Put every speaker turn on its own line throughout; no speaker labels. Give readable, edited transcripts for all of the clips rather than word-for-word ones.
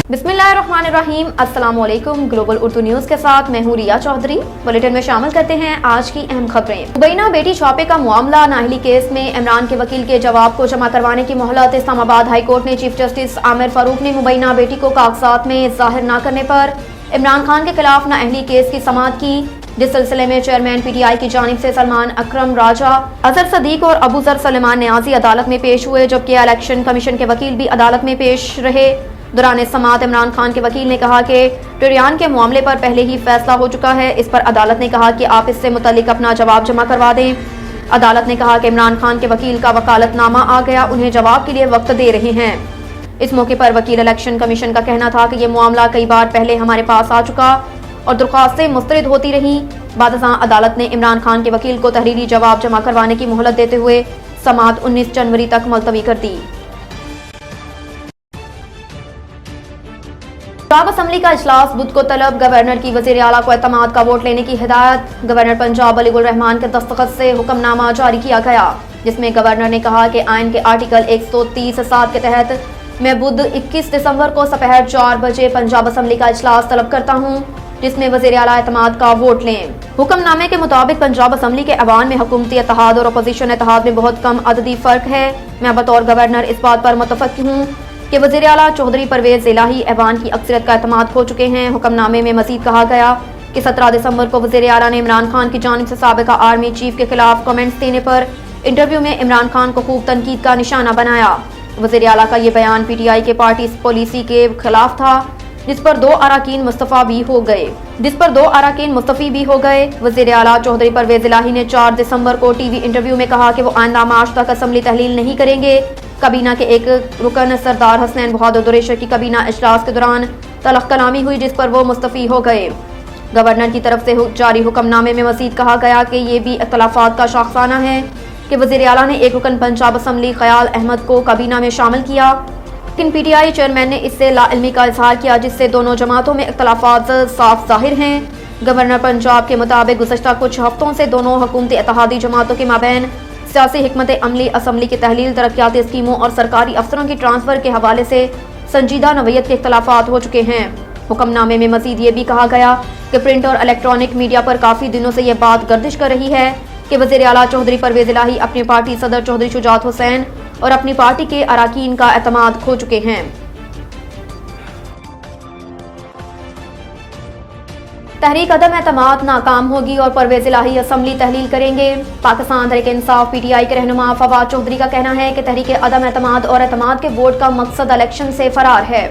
बिस्मिल्लाहिर्रहमानिर्रहीम। अस्सलामुअलैकुम। Global Urdu news के साथ मैं हूँ रिया चौधरी। बुलेटिन में शामिल करते हैं आज की अहम खबरें। मुबैना बेटी छापे का मामला, नाहली केस में इमरान के वकील के जवाब को जमा करवाने की मोहलत। इस्लामाबाद हाई कोर्ट ने चीफ जस्टिस आमिर फारूक ने मुबैना बेटी को कागजात में जाहिर न करने पर इमरान खान के खिलाफ नाअहली केस की समाअत की, जिस सिलसिले में चेयरमैन PTI की जानिब से सलमान अकरम राजा, अजहर सदीक और अबू जर सलेमान न्याजी अदालत में पेश हुए, जबकि इलेक्शन कमीशन के वकील भी अदालत में पेश रहे। दौरान समाअत इमरान खान के वकील ने कहा कि टुरियान के मामले पर पहले ही फैसला हो चुका है। इस पर अदालत ने कहा कि आप इससे मुतल्लिक अपना जवाब जमा करवा दें। अदालत ने कहा कि इमरान खान के वकील का वकालतनामा आ गया, उन्हें जवाब के लिए वक्त दे रहे हैं। इस मौके पर वकील इलेक्शन कमीशन का कहना था कि ये मामला कई बार पहले हमारे पास आ चुका और दरख्वास्तें मुस्तरद होती रहीं। बादशाह अदालत ने इमरान खान के वकील को तहरीरी जवाब जमा करवाने की मोहलत देते हुए समाअत 19 जनवरी तक मुलतवी कर दी। पंजाब असम्बली का इजलास बुध को तलब, गवर्नर की वजीर आला को एतमाद का वोट लेने की हिदायत। गवर्नर पंजाब अली गुल रहमान के दस्तखत से हुक्मनामा जारी किया गया, जिसमें गवर्नर ने कहा कि आइन के आर्टिकल 130(7) के तहत मैं बुध 21 दिसंबर को दोपहर 4 बजे पंजाब असम्बली का इजलास तलब करता हूँ, जिसमें वजीर आला एतमाद का वोट लें। हुक्मनामे के मुताबिक पंजाब असम्बली के अवान में हुकूमती इत्तेहाद और अपोजिशन इत्तेहाद में बहुत कम अददी फर्क है। मैं बतौर गवर्नर इस बात पर मुतफक्क हूँ कि वज़ीर आला चौधरी परवेज इलाही ऐवान की अक्सरियत का एतमाद हो चुके हैं। हुक्मनामे में मजीद कहा गया कि 17 दिसंबर को वज़ीर आला ने इमरान खान की जानिब से साबिका आर्मी चीफ के खिलाफ कमेंट्स देने पर इंटरव्यू में इमरान खान को खूब तनकीद का निशाना बनाया। वज़ीर आला का ये बयान PTI के पार्टी पॉलिसी के खिलाफ था, जिस पर दो अराकीन मुस्तफ़ी भी हो गए। वज़ीर आला चौधरी परवेज इलाही ने 4 दिसंबर को टीवी इंटरव्यू में कहा कि वो आइंदा मार्च तक असम्बली तहलील नहीं करेंगे। कबीना के एक रुकन सरदार हसनैन बहादुर दुरेशर की कबीना इजलास के दौरान तलख कलामी हुई, जिस पर वो मुस्तफ़ी हो गए। गवर्नर की तरफ से जारी हुक्मनामे में मजीद कहा गया कि ये भी इख्तलाफात का शाखसाना है कि वज़ीर आला ने एक रुकन पंजाब असम्बली ख्याल अहमद को कबीना में शामिल किया, लेकिन PTI चेयरमैन ने इससे लाइल्मी का इजहार किया, जिससे दोनों जमातों में इख्तलाफात साफ जाहिर हैं। गवर्नर पंजाब के मुताबिक गुज़श्ता कुछ हफ्तों से दोनों हुकूमती इत्तेहादी जमातों के माबैन सियासी हिकमत अमली, असम्बली की तहलील, तरक्याती स्कीमों और सरकारी अफसरों की ट्रांसफर के हवाले से संजीदा नौयत के इख्तलाफात हो चुके हैं। हुक्मनामे में मजीद ये भी कहा गया कि प्रिंट और इलेक्ट्रॉनिक मीडिया पर काफ़ी दिनों से ये बात गर्दिश कर रही है कि वज़ीर आला चौधरी परवेज इलाही अपनी पार्टी सदर चौधरी शुजात हुसैन और अपनी पार्टी के अराकीन का एतमाद खो चुके हैं। तहरीक अदम एतमाद नाकाम होगी और परवेज इलाही असम्बली तहलील करेंगे। पाकिस्तान तहरीक इंसाफ PTI के रहनुमा फवाद चौधरी का कहना है कि तहरीक अदम एतमाद और एतमाद के वोट का मकसद इलेक्शन से फरार है।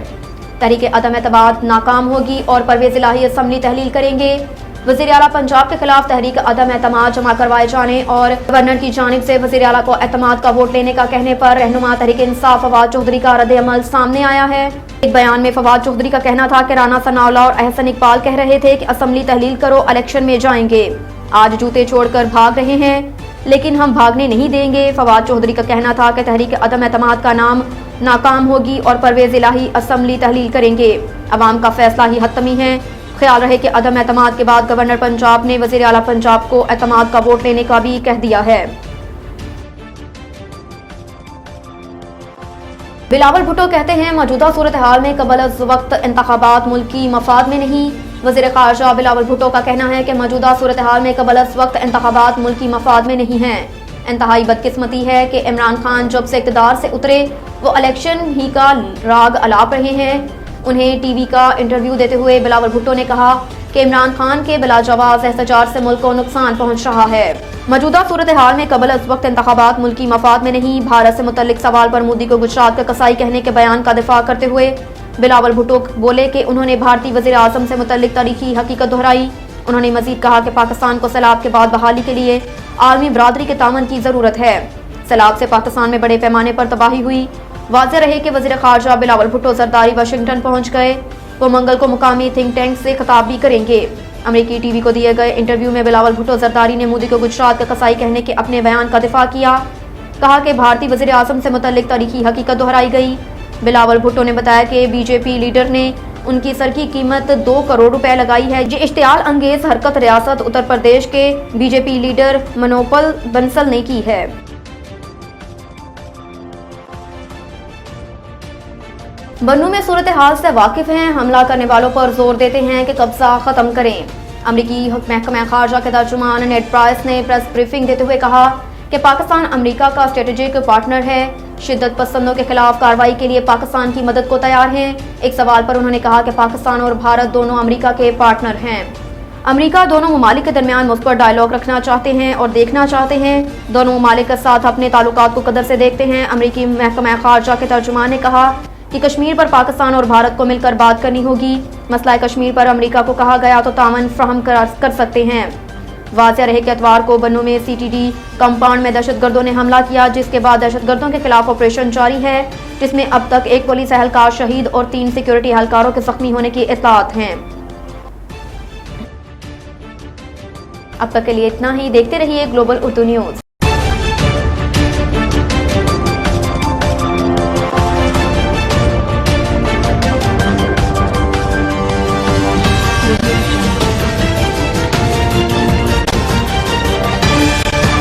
तहरीक अदम एतमाद नाकाम होगी और परवेज इलाही असम्बली तहलील करेंगे। वज़ीर आला पंजाब के खिलाफ तहरीक अदम एतमाद जमा करवाए जाने और गवर्नर की जानिब से वज़ीर आला को एतमाद का वोट लेने का कहने पर रहनुमा तहरीक इंसाफ फवाद चौधरी का रद्द अमल सामने आया है। एक बयान में फवाद चौधरी का कहना था कि राना सनाउल्लाह और अहसन इकबाल कह रहे थे कि असम्बली तहलील करो, इलेक्शन में जाएंगे। आज जूते छोड़कर भाग रहे हैं, लेकिन हम भागने नहीं देंगे। फवाद चौधरी का कहना था कि तहरीक अदम एतमाद का नाम नाकाम होगी और परवेज इलाही असम्बली तहलील करेंगे। अवाम का फैसला ही हतमी है। ख्याल रहे कि अदम एतमाद के बाद गवर्नर पंजाब ने वज़ीर आला पंजाब को एतमाद का वोट लेने का भी कह दिया है। बिलावल भुट्टो कहते हैं मौजूदा सूरत हाल में कबल अज़ वक्त इंतखाबात मुल्की मफाद में नहीं। वज़ीर ख़ारजा बिलावल भुट्टो का कहना है कि मौजूदा सूरत हाल में कबल अज़ वक्त इंतखाबात मुल्की मफाद में नहीं है। इंतहाई बदकिस्मती है कि इमरान खान जब से इक़्तिदार से उतरे वो इलेक्शन ही का राग अलाप रहे हैं। उन्हें टीवी का इंटरव्यू देते हुए बिलावल भुट्टो ने कहा कि इमरान खान के बिलाजवाज़ एहतजाज से मुल्क को नुकसान पहुंच रहा है। मौजूदा सूरत हाल में कबल अज़ वक्त इंतखाबात मुल्की मफाद में नहीं। भारत से मुतल्लिक सवाल पर मोदी को गुजरात का कसाई कहने के बयान का दिफा करते हुए बिलावल भुट्टो बोले कि उन्होंने भारतीय वज़ीर आज़म से मुतल्लिक तारीखी हकीकत दोहराई। उन्होंने मजीद कहा कि पाकिस्तान को सैलाब के बाद बहाली के लिए आलमी बरादरी के तामन की ज़रूरत है। सैलाब से पाकिस्तान में बड़े पैमाने पर तबाही हुई। वाज़ेह रहे कि वज़ीर ख़ारजा बिलावल भुट्टो ज़रदारी वाशिंगटन पहुँच गए। वो मंगल को मुकामी थिंक टैंक से खिताब भी करेंगे। अमेरिकी टीवी को दिए गए इंटरव्यू में बिलावल भुट्टो ज़रदारी ने मोदी को गुजरात का कसाई कहने के अपने बयान का दिफा किया। कहा कि भारतीय वज़ीर आज़म से मुतल्लिक तारीखी हकीकत दोहराई गई। बिलावल भुट्टो ने बताया कि BJP लीडर ने उनकी सर की कीमत 2 करोड़ रुपए लगाई है। ये इश्तियाल अंगेज हरकत रियासत उत्तर प्रदेश के BJP लीडर मनोपल बंसल ने की है। बन्नू में सूरत हाल से वाकिफ हैं, हमला करने वालों पर जोर देते हैं कि कब्जा खत्म करें। अमरीकी महकमा खारजा के तर्जुमान नेड प्राइस ने प्रेस ब्रीफिंग देते हुए कहा कि पाकिस्तान अमेरिका का स्ट्रेटेजिक पार्टनर है, शिद्दत पसंदों के खिलाफ कार्रवाई के लिए पाकिस्तान की मदद को तैयार हैं। एक सवाल पर उन्होंने कहा कि पाकिस्तान और भारत दोनों अमेरिका के पार्टनर हैं। अमेरिका दोनों ममालिक के दरमियान मुस्बत डायलॉग रखना चाहते हैं और देखना चाहते हैं। दोनों ममालिक के साथ अपने ताल्लुकात को कदर से देखते हैं। अमरीकी महकमा खारजा के तर्जुमान ने कहा कि कश्मीर पर पाकिस्तान और भारत को मिलकर बात करनी होगी। मसला कश्मीर पर अमेरिका को कहा गया तो तामन फ्राहम कर सकते हैं। वाज़ेह रहे कि इतवार को बन्नू में CTD कंपाउंड में दहशतगर्दों ने हमला किया, जिसके बाद दहशतगर्दों के खिलाफ ऑपरेशन जारी है, जिसमें अब तक एक पुलिस एहलकार शहीद और 3 सिक्योरिटी एहलकारों के जख्मी होने की इत्तलात हैं। अब तक के लिए इतना ही। देखते रहिए ग्लोबल उर्दू न्यूज़।